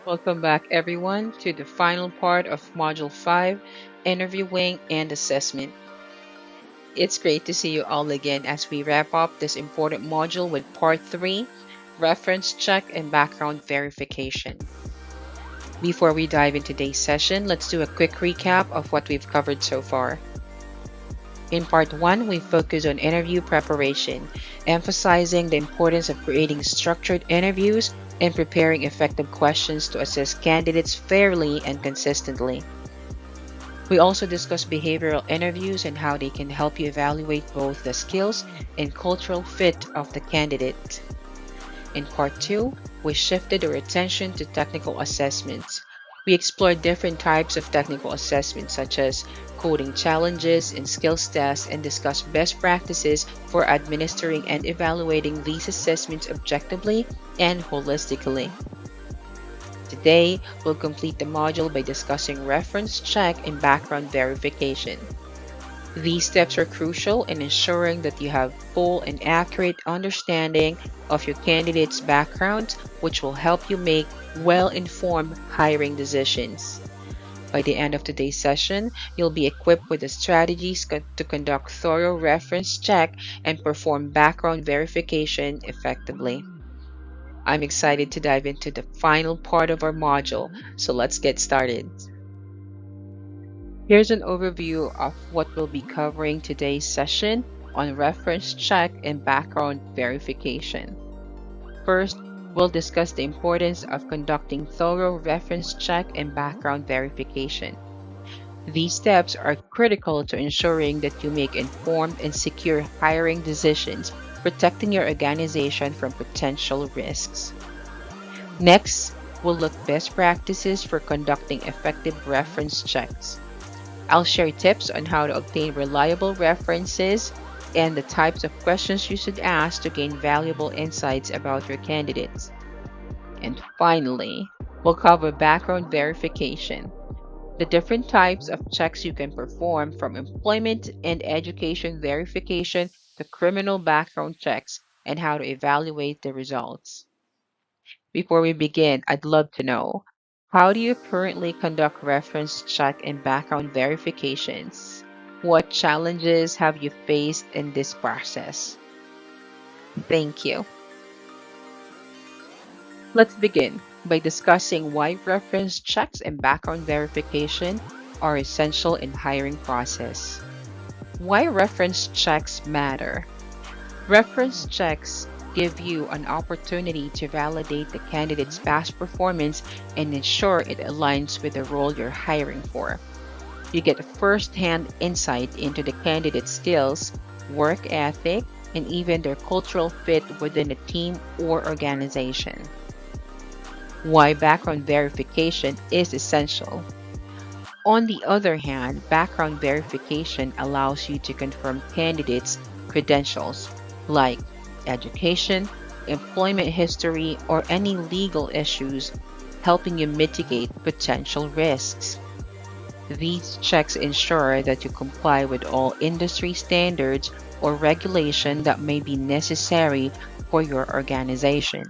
Welcome back, everyone, to the final part of Module 5 Interviewing and Assessment. It's great to see you all again as we wrap up this important module with Part 3 Reference Check and Background Verification. Before we dive into today's session, let's do a quick recap of what we've covered so far. In Part 1, we focused on interview preparation, emphasizing the importance of creating structured interviews and preparing effective questions to assess candidates fairly and consistently. We also discussed behavioral interviews and how they can help you evaluate both the skills and cultural fit of the candidate. In Part 2, we shifted our attention to technical assessments. We explored different types of technical assessments such as coding challenges and skills tests and discussed best practices for administering and evaluating these assessments objectively and holistically. Today, we'll complete the module by discussing reference check and background verification. These steps are crucial in ensuring that you have full and accurate understanding of your candidate's background, which will help you make well-informed hiring decisions. By the end of today's session, you'll be equipped with the strategies to conduct thorough reference check and perform background verification effectively. I'm excited to dive into the final part of our module, so let's get started. Here's an overview of what we'll be covering today's session on reference check and background verification. First, we'll discuss the importance of conducting thorough reference check and background verification. These steps are critical to ensuring that you make informed and secure hiring decisions, protecting your organization from potential risks. Next, we'll look at best practices for conducting effective reference checks. I'll share tips on how to obtain reliable references and the types of questions you should ask to gain valuable insights about your candidates. And finally, we'll cover background verification, the different types of checks you can perform from employment and education verification to criminal background checks and how to evaluate the results. Before we begin, I'd love to know, how do you currently conduct reference check and background verifications? What challenges have you faced in this process? Thank you. Let's begin by discussing why reference checks and background verification are essential in hiring process. Why reference checks matter? Reference checks give you an opportunity to validate the candidate's past performance and ensure it aligns with the role you're hiring for. You get first-hand insight into the candidate's skills, work ethic, and even their cultural fit within a team or organization. Why background verification is essential. On the other hand, background verification allows you to confirm candidates' credentials like education, employment history, or any legal issues, helping you mitigate potential risks. These checks ensure that you comply with all industry standards or regulation that may be necessary for your organization.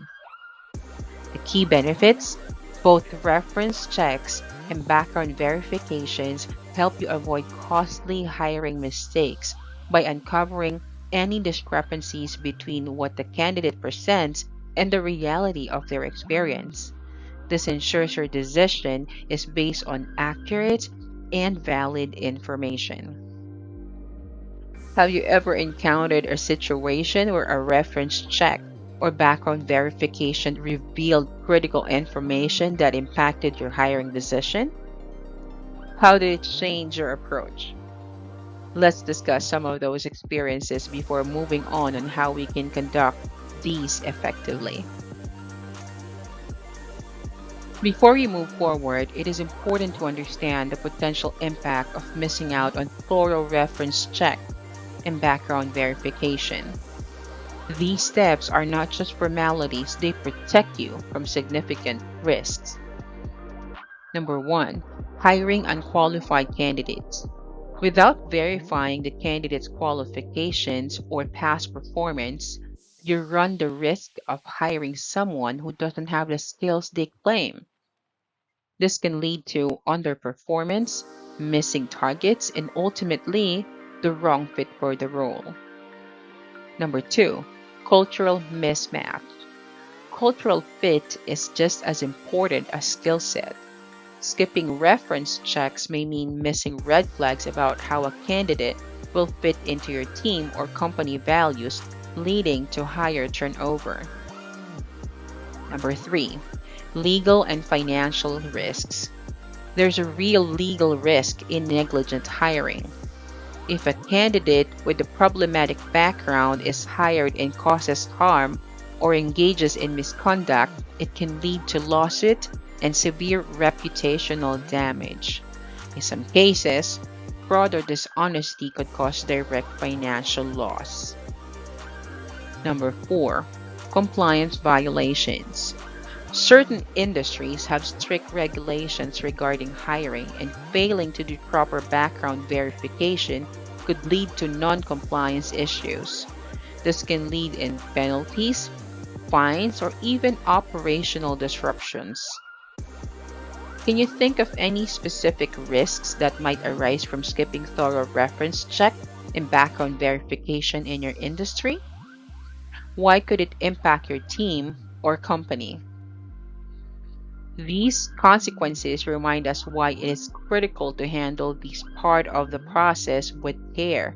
The key benefits: both reference checks and background verifications help you avoid costly hiring mistakes by uncovering any discrepancies between what the candidate presents and the reality of their experience. This ensures your decision is based on accurate and valid information. Have you ever encountered a situation where a reference check or background verification revealed critical information that impacted your hiring decision? How did it change your approach? Let's discuss some of those experiences before moving on how we can conduct these effectively. Before we move forward, it is important to understand the potential impact of missing out on thorough reference check and background verification. These steps are not just formalities, they protect you from significant risks. Number one, hiring unqualified candidates. Without verifying the candidate's qualifications or past performance, you run the risk of hiring someone who doesn't have the skills they claim. This can lead to underperformance, missing targets, and ultimately the wrong fit for the role. Number two, cultural mismatch. Cultural fit is just as important as skill set. Skipping reference checks may mean missing red flags about how a candidate will fit into your team or company values, leading to higher turnover. Number three, legal and financial risks. There's a real legal risk in negligent hiring. If a candidate with a problematic background is hired and causes harm or engages in misconduct, it can lead to lawsuit and severe reputational damage. In some cases, fraud or dishonesty could cause direct financial loss. Number four, compliance violations. Certain industries have strict regulations regarding hiring, and failing to do proper background verification could lead to non-compliance issues. This can lead in penalties, fines, or even operational disruptions. Can you think of any specific risks that might arise from skipping thorough reference check and background verification in your industry? Why could it impact your team or company? These consequences remind us why it is critical to handle this part of the process with care.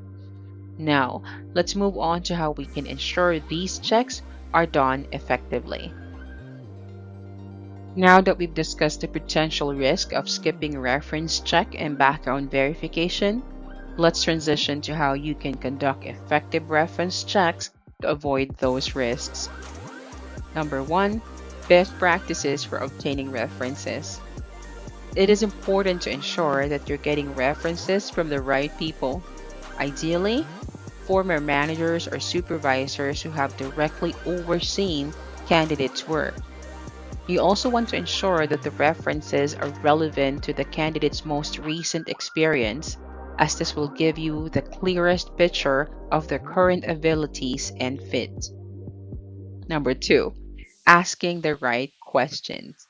Now, let's move on to how we can ensure these checks are done effectively. Now that we've discussed the potential risk of skipping reference check and background verification, let's transition to how you can conduct effective reference checks to avoid those risks. Number one, best practices for obtaining references. It is important to ensure that you're getting references from the right people. Ideally, former managers or supervisors who have directly overseen candidates' work. You also want to ensure that the references are relevant to the candidate's most recent experience, as this will give you the clearest picture of their current abilities and fit. Number two, asking the right questions.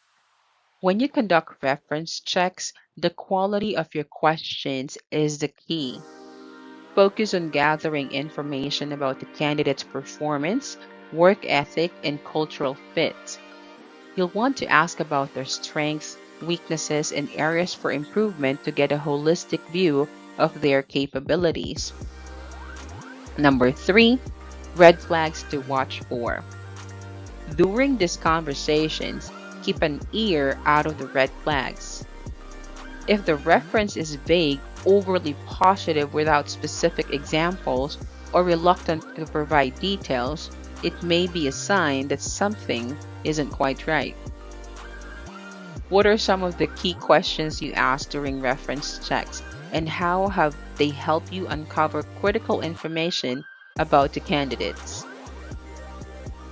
When you conduct reference checks, the quality of your questions is the key. Focus on gathering information about the candidate's performance, work ethic, and cultural fit. You'll want to ask about their strengths, weaknesses, and areas for improvement to get a holistic view of their capabilities. Number three, red flags to watch for. During these conversations, keep an ear out of the red flags. If the reference is vague, overly positive without specific examples, or reluctant to provide details, it may be a sign that something isn't quite right. What are some of the key questions you ask during reference checks, and how have they helped you uncover critical information about the candidates?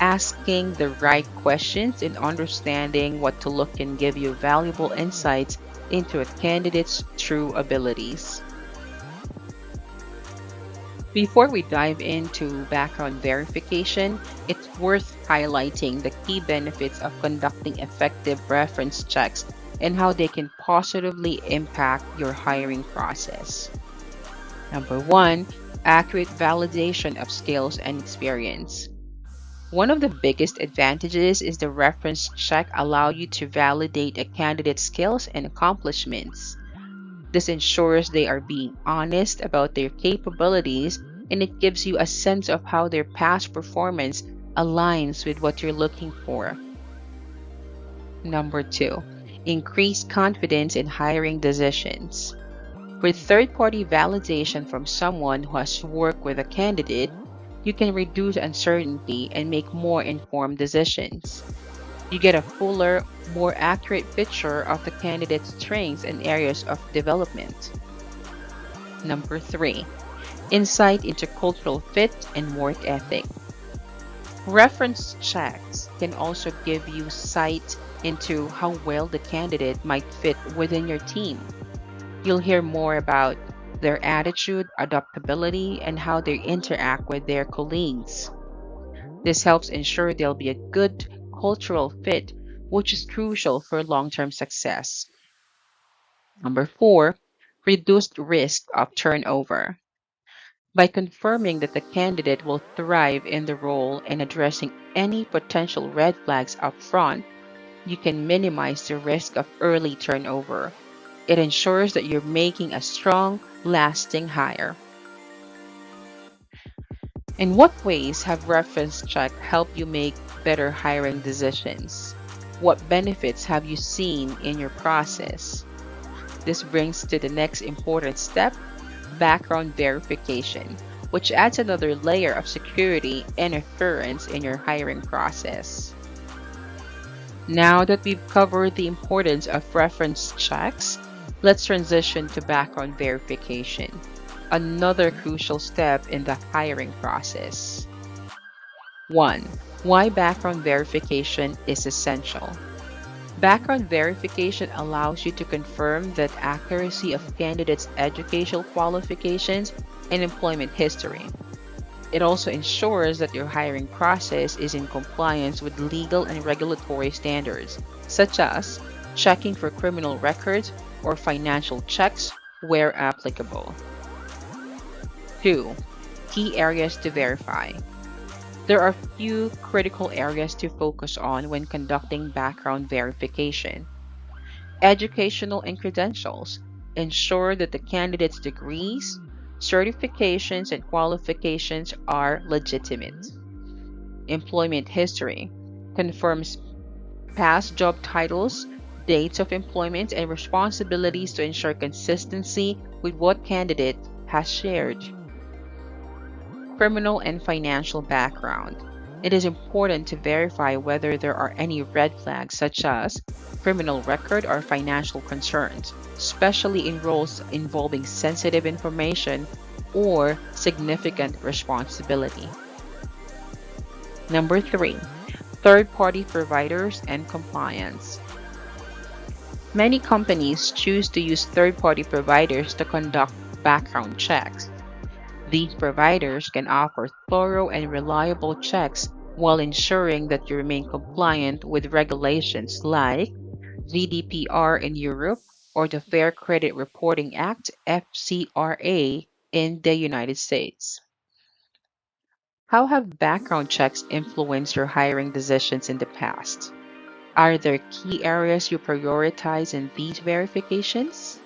Asking the right questions and understanding what to look can give you valuable insights into a candidate's true abilities. Before we dive into background verification, it's worth highlighting the key benefits of conducting effective reference checks and how they can positively impact your hiring process. Number one, accurate validation of skills and experience. One of the biggest advantages is the reference check allow you to validate a candidate's skills and accomplishments. This ensures they are being honest about their capabilities, and it gives you a sense of how their past performance aligns with what you're looking for. Number two, increase confidence in hiring decisions. With third-party validation from someone who has worked with a candidate, you can reduce uncertainty and make more informed decisions. You get a fuller, more accurate picture of the candidate's strengths and areas of development. Number three, insight into cultural fit and work ethic. Reference checks can also give you sight into how well the candidate might fit within your team. You'll hear more about their attitude, adaptability, and how they interact with their colleagues. This helps ensure they'll be a good cultural fit, which is crucial for long-term success. Number four, reduced risk of turnover. By confirming that the candidate will thrive in the role and addressing any potential red flags up front, you can minimize the risk of early turnover. It ensures that you're making a strong, lasting hire. In what ways have reference check helped you make better hiring decisions? What benefits have you seen in your process? This brings to the next important step, background verification, which adds another layer of security and assurance in your hiring process. Now that we've covered the importance of reference checks, let's transition to background verification, another crucial step in the hiring process. 1. Why background verification is essential. Background verification allows you to confirm the accuracy of candidates' educational qualifications and employment history. It also ensures that your hiring process is in compliance with legal and regulatory standards, such as checking for criminal records or financial checks where applicable. 2. Key areas to verify. There are few critical areas to focus on when conducting background verification. Educational and credentials. Ensure that the candidate's degrees, certifications, and qualifications are legitimate. Employment history. Confirms past job titles, dates of employment, and responsibilities to ensure consistency with what candidate has shared. Criminal and financial background. It is important to verify whether there are any red flags such as criminal record or financial concerns, especially in roles involving sensitive information or significant responsibility. Number 3, third-party providers and compliance. Many companies choose to use third-party providers to conduct background checks. These providers can offer thorough and reliable checks while ensuring that you remain compliant with regulations like GDPR in Europe or the Fair Credit Reporting Act (FCRA) in the United States. How have background checks influenced your hiring decisions in the past? Are there key areas you prioritize in these verifications?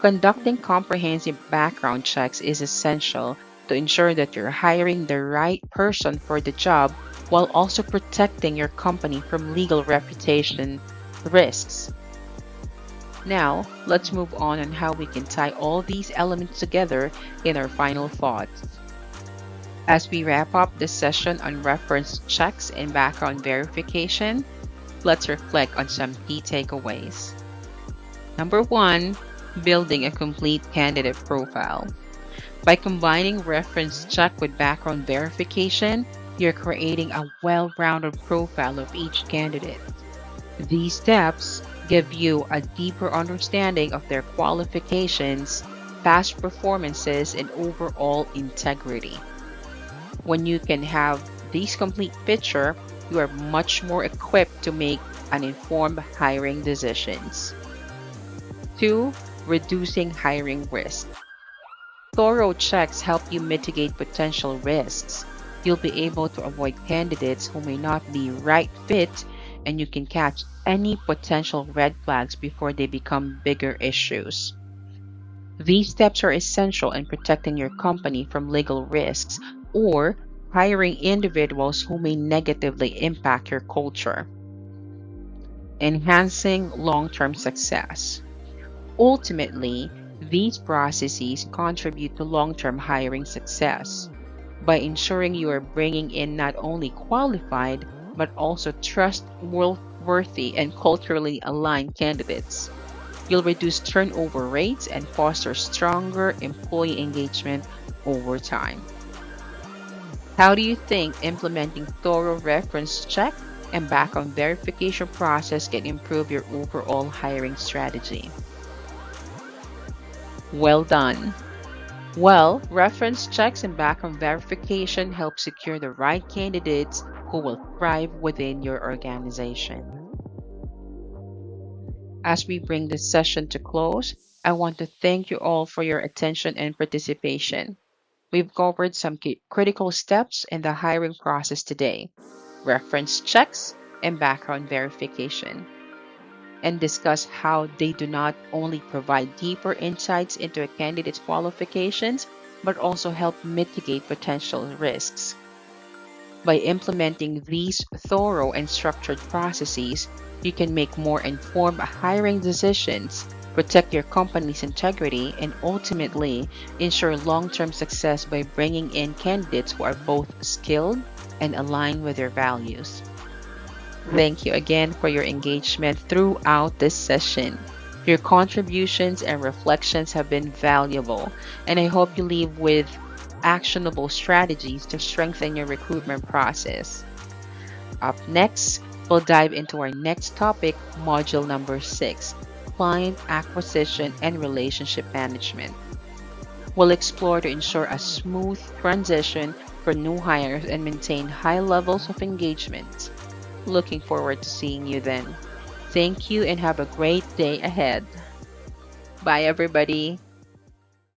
Conducting comprehensive background checks is essential to ensure that you're hiring the right person for the job while also protecting your company from legal reputation risks. Now, let's move on how we can tie all these elements together in our final thoughts. As we wrap up this session on reference checks and background verification, let's reflect on some key takeaways. Number 1, building a complete candidate profile. By combining reference check with background verification, you're creating a well-rounded profile of each candidate. These steps give you a deeper understanding of their qualifications, past performances, and overall integrity. When you can have this complete picture, you are much more equipped to make an informed hiring decisions. 2. Reducing hiring risk. Thorough checks help you mitigate potential risks. You'll be able to avoid candidates who may not be right fit, and you can catch any potential red flags before they become bigger issues. These steps are essential in protecting your company from legal risks or hiring individuals who may negatively impact your culture. Enhancing long-term success. Ultimately, these processes contribute to long-term hiring success by ensuring you are bringing in not only qualified but also trustworthy and culturally aligned candidates. You'll reduce turnover rates and foster stronger employee engagement over time. How do you think implementing thorough reference check and background verification process can improve your overall hiring strategy? Well done. Well, reference checks and background verification help secure the right candidates who will thrive within your organization. As we bring this session to close, I want to thank you all for your attention and participation. We've covered some critical steps in the hiring process today: reference checks and background verification, and discuss how they do not only provide deeper insights into a candidate's qualifications, but also help mitigate potential risks. By implementing these thorough and structured processes, you can make more informed hiring decisions, protect your company's integrity, and ultimately ensure long term success by bringing in candidates who are both skilled and aligned with your values. Thank you again for your engagement throughout this session. Your contributions and reflections have been valuable, and I hope you leave with actionable strategies to strengthen your recruitment process. Up next, we'll dive into our next topic, module number 6: client acquisition and relationship management. We'll explore to ensure a smooth transition for new hires and maintain high levels of engagement. Looking forward to seeing you then. Thank you and have a great day ahead. Bye, everybody.